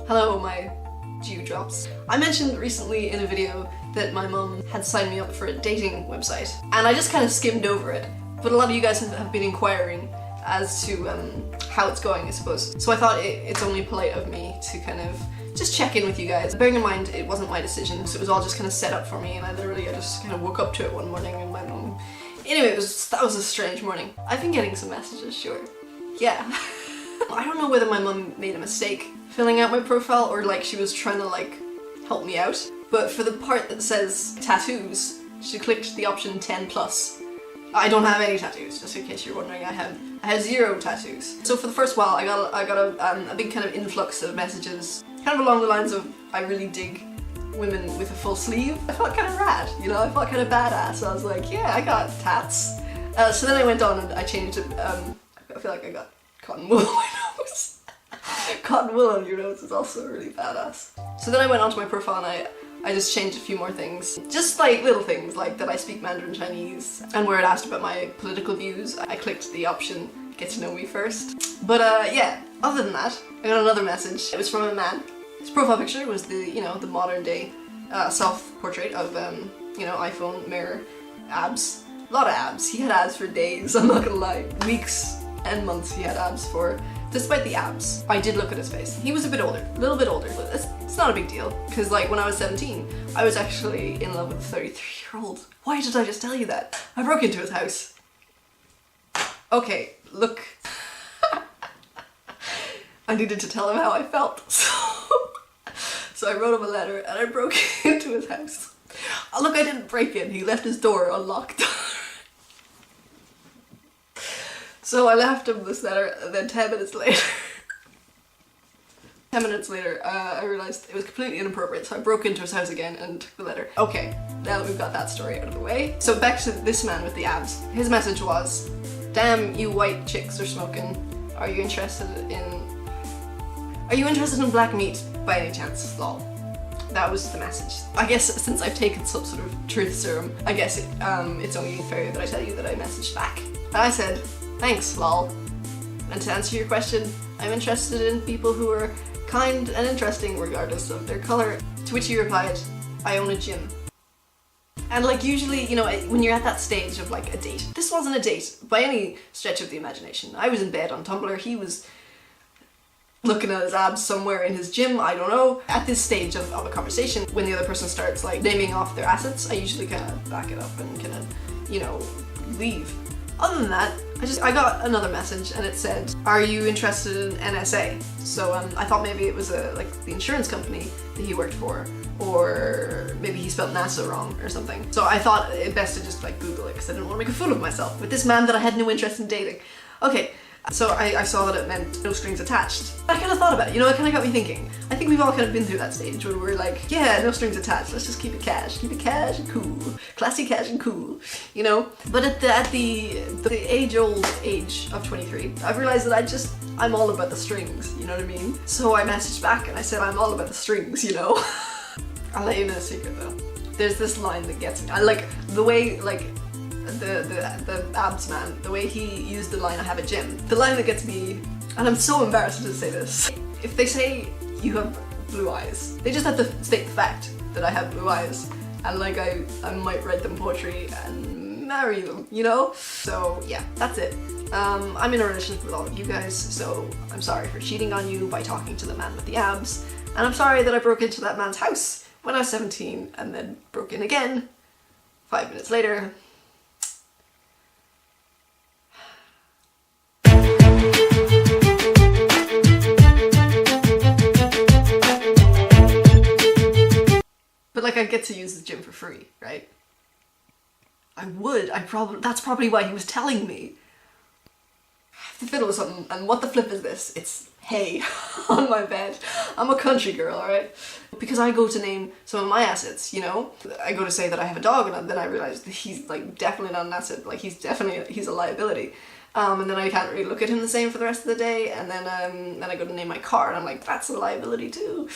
Hello, my dewdrops. I mentioned recently in a video that my mum had signed me up for a dating website, and I just kind of skimmed over it, but a lot of you guys have been inquiring as to how it's going, I suppose. So I thought it's only polite of me to kind of just check in with you guys. Bearing in mind it wasn't my decision, so it was all just kind of set up for me, and I just kind of woke up to it one morning and my mum... Anyway, that was a strange morning. I've been getting some messages, sure. Yeah. I don't know whether my mum made a mistake filling out my profile or like she was trying to like help me out, but for the part that says tattoos, she clicked the option 10+. I don't have any tattoos, just in case you're wondering. I have 0 tattoos. So for the first while I got a big kind of influx of messages, kind of along the lines of I really dig women with a full sleeve. I felt kind of rad, you know, I felt kind of badass. I was like, yeah, I got tats. So then I went on and I changed it. I feel like I got cotton wool on my nose. Cotton wool on your nose is also really badass. So then I went onto my profile and I just changed a few more things. Just like little things, like that I speak Mandarin Chinese, and where it asked about my political views, I clicked the option get to know me first. But yeah, other than that, I got another message. It was from a man. His profile picture was the, you know, the modern day self-portrait of, you know, iPhone, mirror, abs. A lot of abs. He had abs for days, I'm not gonna lie. Weeks and months he had abs for. Despite the abs, I did look at his face. He was a bit older, a little bit older, but it's not a big deal. Because like when I was 17, I was actually in love with a 33-year-old. Why did I just tell you that? I broke into his house. Okay, look. I needed to tell him how I felt. So I wrote him a letter and I broke into his house. Oh, look, I didn't break in. He left his door unlocked. So I left him this letter, and then 10 minutes later, I realised it was completely inappropriate, so I broke into his house again and took the letter. Okay, now that we've got that story out of the way. So back to this man with the abs. His message was, damn, you white chicks are smoking. Are you interested in black meat by any chance? Lol. That was the message. I guess since I've taken some sort of truth serum, I guess it's only fair that I tell you that I messaged back. And I said, thanks, lol. And to answer your question, I'm interested in people who are kind and interesting regardless of their colour. To which he replied, I own a gym. And like usually, you know, when you're at that stage of like a date, this wasn't a date by any stretch of the imagination. I was in bed on Tumblr, he was looking at his abs somewhere in his gym, I don't know. At this stage of a conversation, when the other person starts like naming off their assets, I usually kind of back it up and kind of, you know, leave. Other than that, I got another message and it said, are you interested in NSA? So I thought maybe it was like the insurance company that he worked for, or maybe he spelled NASA wrong or something. So I thought it best to just like Google it because I didn't want to make a fool of myself with this man that I had no interest in dating. Okay. So I saw that it meant no strings attached. I kind of thought about it, you know, it kind of got me thinking. I think we've all kind of been through that stage where we're like, yeah, no strings attached, let's just keep it cash and cool. Classy, cash and cool, you know? But at the age-old age of 23, I've realized that I'm all about the strings, you know what I mean? So I messaged back and I said, I'm all about the strings, you know? I'll let you know a secret though. There's this line that gets me. I like the way, like, the abs man, the way he used the line, I have a gym. The line that gets me, and I'm so embarrassed to say this, if they say you have blue eyes, they just have to state the fact that I have blue eyes, and like I might write them poetry and marry them, you know? So yeah, that's it. I'm in a relationship with all of you guys, so I'm sorry for cheating on you by talking to the man with the abs, and I'm sorry that I broke into that man's house when I was 17 and then broke in again 5 minutes later. But like I get to use the gym for free, right? That's probably why he was telling me. I have to fiddle with something, and what the flip is this? It's hay on my bed. I'm a country girl, alright? Because I go to name some of my assets, you know? I go to say that I have a dog, and then I realize that he's like definitely not an asset, like he's a liability. And then I can't really look at him the same for the rest of the day, and then I go to name my car, and I'm like, that's a liability too.